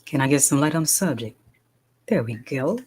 Can I get some light on the subject? There we go.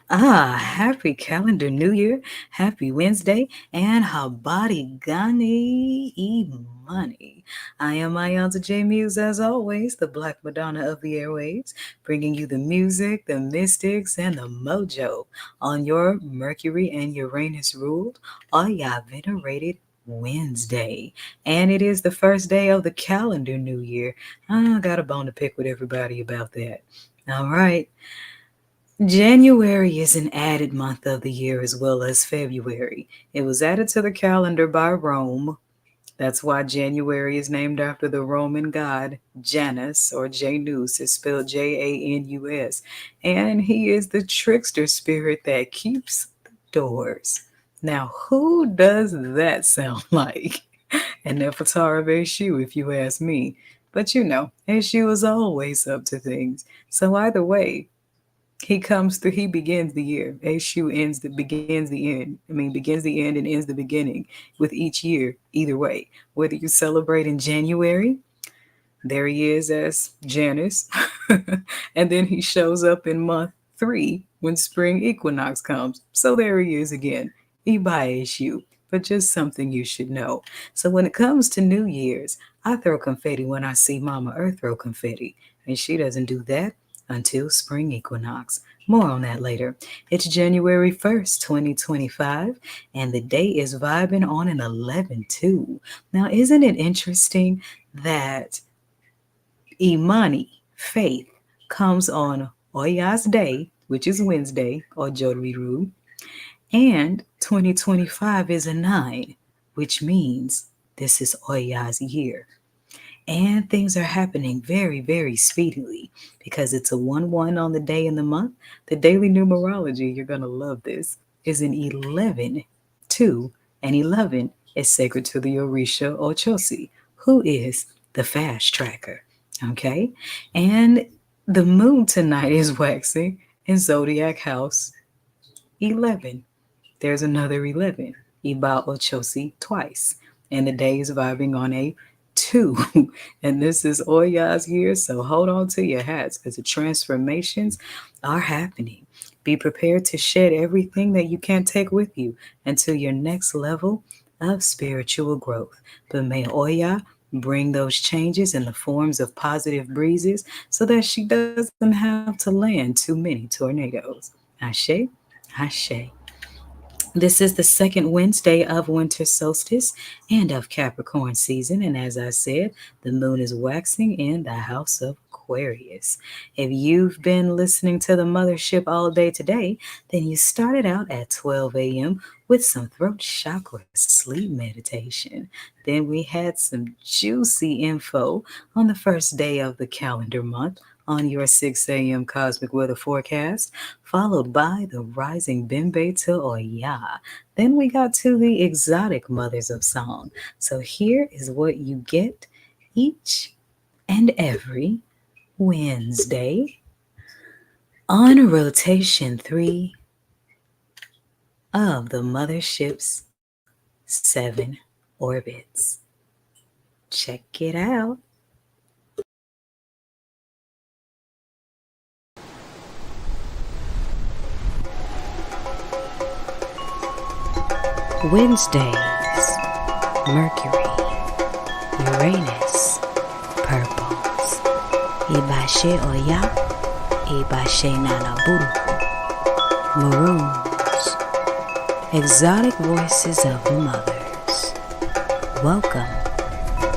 Happy calendar new year, happy Wednesday, and habari gani imani. I am iiYansaje Muse, as always, the Black Madonna of the airwaves, bringing you the music, the mystics, and the mojo on your Mercury and Uranus ruled, Oya venerated Wednesday. And it is the first day of the calendar new year. I got a bone to pick with everybody about that. All right. January is an added month of the year as well as February. It was added to the calendar by Rome. That's why January is named after the Roman god Janus, or Janus is spelled Janus. And he is the trickster spirit that keeps the doors. Now, who does that sound like? And Nefertari of Eshu, if you ask me. But Eshu is always up to things. So either way, he comes through, he begins the year. Eshu begins the end. Begins the end and ends the beginning with each year, either way. Whether you celebrate in January, there he is as Janus. And then he shows up in month 3 when spring equinox comes. So there he is again. Iba Eshu. But just something you should know. So when it comes to New Year's, I throw confetti when I see Mama Earth throw confetti. And she doesn't do that until spring equinox. More on that later. It's January 1st, 2025, and the day is vibing on an 11-2. Now, isn't it interesting that Imani, faith, comes on Oya's day, which is Wednesday, or Joriru, and 2025 is a 9, which means this is Oya's year. And things are happening very, very speedily because it's a 1-1 on the day and the month. The daily numerology, you're going to love this, is an 11-2, and 11 is sacred to the Orisha Ochoosi, who is the fast tracker. Okay? And the moon tonight is waxing in Zodiac House 11. There's another 11, Iba Ochoosi twice. And the day is vibing on a 2. And this is Oya's year, so hold on to your hats because the transformations are happening. Be prepared to shed everything that you can't take with you until your next level of spiritual growth. But may Oya bring those changes in the forms of positive breezes so that she doesn't have to land too many tornadoes. Ashe, ashe. This is the second Wednesday of winter solstice and of Capricorn season. And as I said, the moon is waxing in the house of Aquarius. If you've been listening to the Mothership all day today, then you started out at 12 a.m. with some throat chakra sleep meditation. Then we had some juicy info on the first day of the calendar month on your 6 a.m. cosmic weather forecast, followed by the rising Bembe to Oya. Then we got to the exotic mothers of song. So here is what you get each and every Wednesday on rotation 3 of the Mothership's 7 orbits. Check it out. Wednesdays, Mercury, Uranus, purples, Iba Oya, Iba Nanaburu, maroons, exotic voices of the mothers. Welcome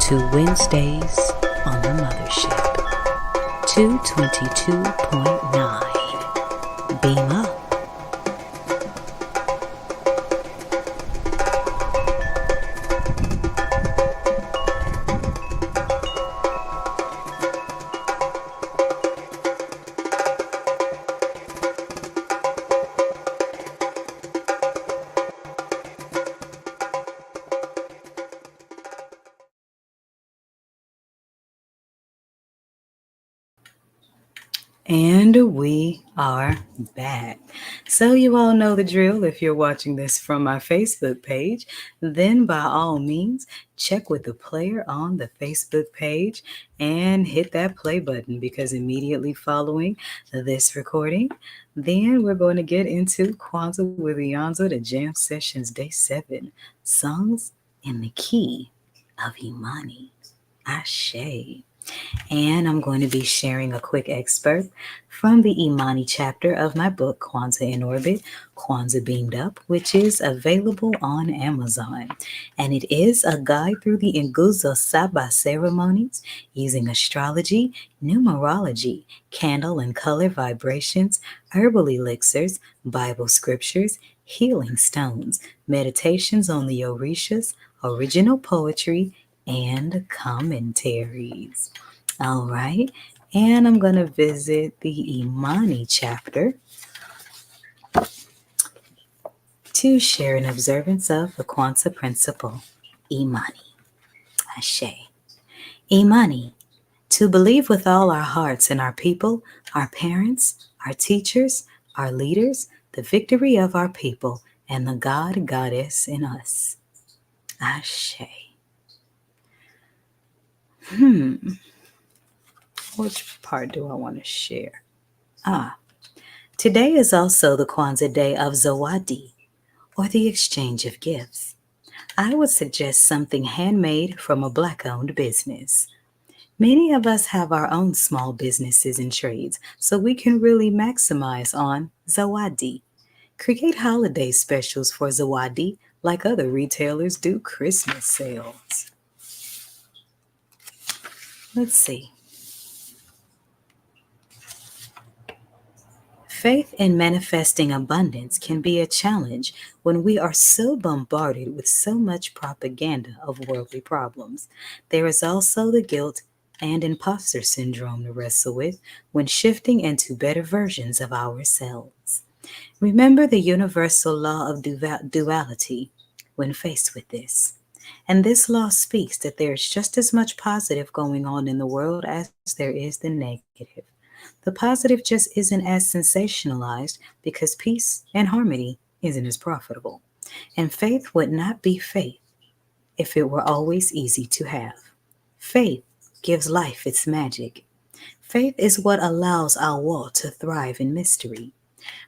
to Wednesdays on the Mothership. 222.9. Beam up. And we are back. So you all know the drill. If you're watching this from my Facebook page, then by all means, check with the player on the Facebook page and hit that play button, because immediately following this recording, then we're going to get into Kwanzaa with iiYansaje, the Jam Sessions Day 7, songs in the key of Imani. Ashe. And I'm going to be sharing a quick excerpt from the Imani chapter of my book, Kwanzaa in Orbit, Kwanzaa Beamed Up, which is available on Amazon. And it is a guide through the Nguzo Saba ceremonies using astrology, numerology, candle and color vibrations, herbal elixirs, Bible scriptures, healing stones, meditations on the Orishas, original poetry, and commentaries. All right, and I'm going to visit the Imani chapter to share an observance of the Kwanzaa principle, Imani. Ashe. Imani, to believe with all our hearts in our people, our parents, our teachers, our leaders, the victory of our people, and the God, Goddess in us. Ashe. Which part do I want to share? Today is also the Kwanzaa day of Zawadi, or the exchange of gifts. I would suggest something handmade from a Black-owned business. Many of us have our own small businesses and trades, so we can really maximize on Zawadi. Create holiday specials for Zawadi like other retailers do Christmas sales. Let's see. Faith in manifesting abundance can be a challenge when we are so bombarded with so much propaganda of worldly problems. There is also the guilt and imposter syndrome to wrestle with when shifting into better versions of ourselves. Remember the universal law of duality when faced with this. And this law speaks that there is just as much positive going on in the world as there is the negative. The positive just isn't as sensationalized because peace and harmony isn't as profitable. And faith would not be faith if it were always easy to have. Faith gives life its magic. Faith is what allows our wall to thrive in mystery.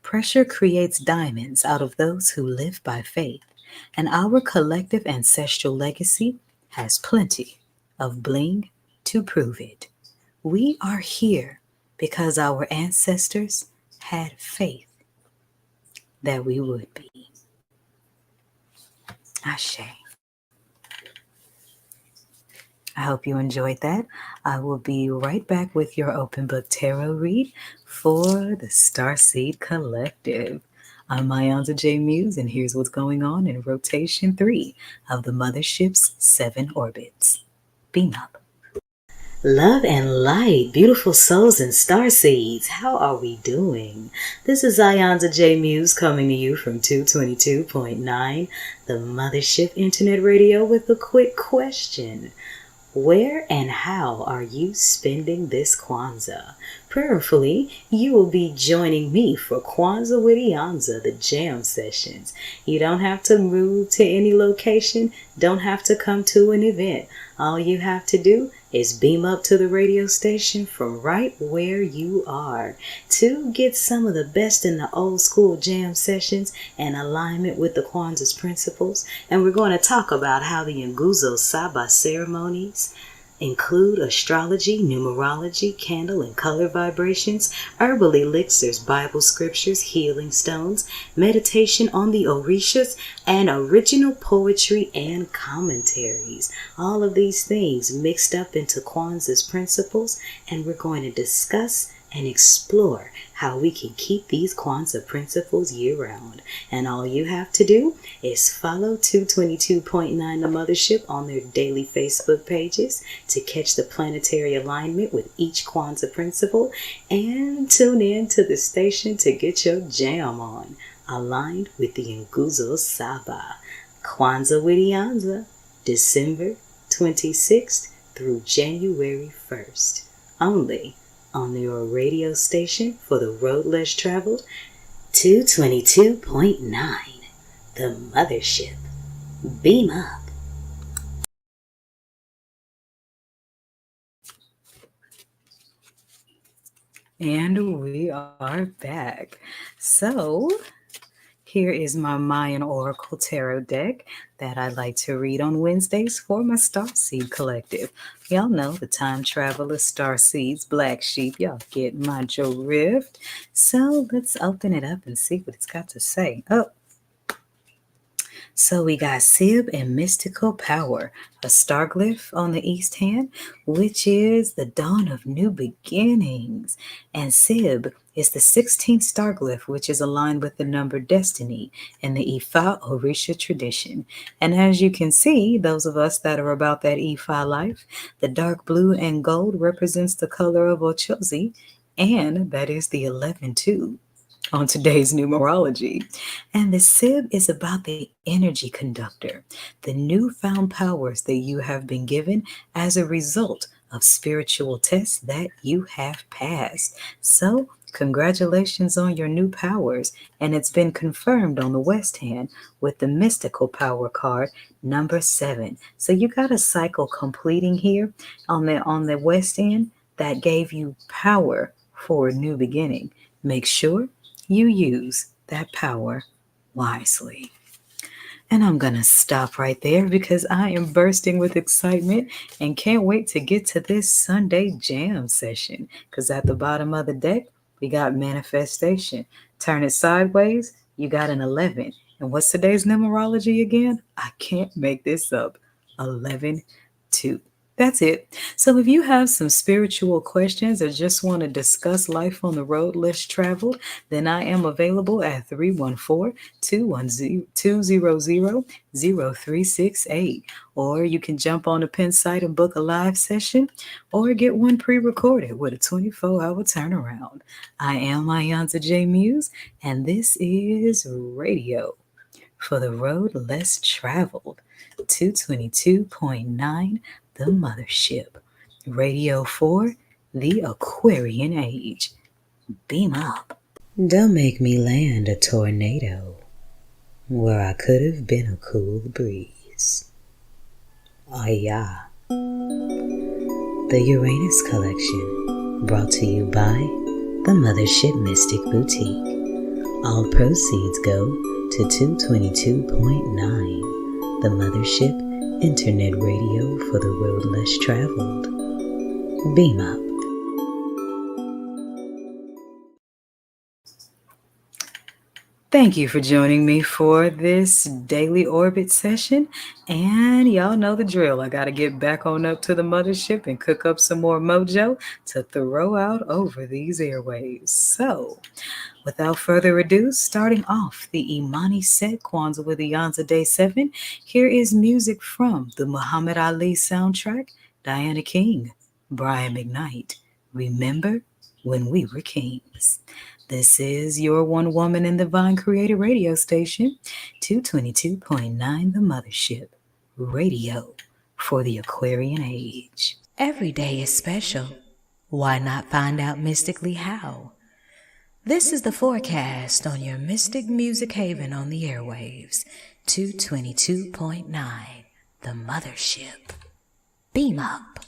Pressure creates diamonds out of those who live by faith, and our collective ancestral legacy has plenty of bling to prove it. We are here because our ancestors had faith that we would be. Ashe. I hope you enjoyed that. I will be right back with your open book tarot read for the Starseed Collective. I'm iiYansaje Muse, and here's what's going on in rotation 3 of the Mothership's 7 orbits. Beam up. Love and light, beautiful souls and starseeds, how are we doing? This is iiYansaje Muse coming to you from 222.9, the Mothership Internet Radio, with a quick question. Where and how are you spending this Kwanzaa? Prayerfully, you will be joining me for Kwanzaa with iiYansaje, the jam sessions. You don't have to move to any location, don't have to come to an event. All you have to do is beam up to the radio station from right where you are to get some of the best in the old school jam sessions and alignment with the Kwanzaa's principles. And we're going to talk about how the Nguzo Saba ceremonies include astrology, numerology, candle and color vibrations, herbal elixirs, Bible scriptures, healing stones, meditation on the Orishas, and original poetry and commentaries. All of these things mixed up into Kwanzaa's principles, and we're going to discuss and explore how we can keep these Kwanzaa principles year-round. And all you have to do is follow 222.9 The Mothership on their daily Facebook pages to catch the planetary alignment with each Kwanzaa principle, and tune in to the station to get your jam on, aligned with the Nguzo Saba. Kwanzaa with iiYansaje, December 26th through January 1st. Only on your radio station for the road less traveled, 222.9, the Mothership. Beam up. And we are back. So, here is my Mayan Oracle Tarot deck that I like to read on Wednesdays for my Starseed Collective. Y'all know the time traveler, Starseeds, Black Sheep. Y'all get my drift. So let's open it up and see what it's got to say. So we got Sib and Mystical Power, a star glyph on the east hand, which is the dawn of new beginnings. And Sib is the 16th star glyph, which is aligned with the number destiny in the Ifa Orisha tradition. And as you can see, those of us that are about that Ifa life, the dark blue and gold represents the color of Ochoosi, and that is the 11-2 on today's numerology. And the Sib is about the energy conductor, the newfound powers that you have been given as a result of spiritual tests that you have passed. So, congratulations on your new powers, and it's been confirmed on the West Hand with the mystical power card number 7. So you got a cycle completing here on the West End that gave you power for a new beginning. Make sure you use that power wisely. And I'm going to stop right there because I am bursting with excitement and can't wait to get to this Sunday jam session. Because at the bottom of the deck, we got manifestation. Turn it sideways, you got an 11. And what's today's numerology again? I can't make this up. 11-2. That's it. So if you have some spiritual questions or just want to discuss life on the road less traveled, then I am available at 314-200-0368. Or you can jump on the Penn site and book a live session or get one pre-recorded with a 24-hour turnaround. I am iiYansaje Muse, and this is radio for the road less traveled. 222.9 the Mothership. Radio for the Aquarian Age. Beam up. Don't make me land a tornado where I could have been a cool breeze. Oya. The Uranus Collection, brought to you by the Mothership Mystic Boutiq. All proceeds go to 222.9, the Mothership Internet Radio for the road less traveled. Beam up. Thank you for joining me for this daily orbit session. And y'all know the drill. I got to get back on up to the Mothership and cook up some more mojo to throw out over these airwaves. So, without further ado, starting off the Imani set, Kwanzaa with Iyansa Day 7, here is music from the Muhammad Ali soundtrack, Diana King, Brian McKnight. Remember when we were kings. This is your one woman and divine creator radio station, 222.9 The Mothership, radio for the Aquarian Age. Every day is special. Why not find out mystically how? This is the forecast on your Mystic Music Haven on the airwaves, 222.9 The Mothership. Beam up.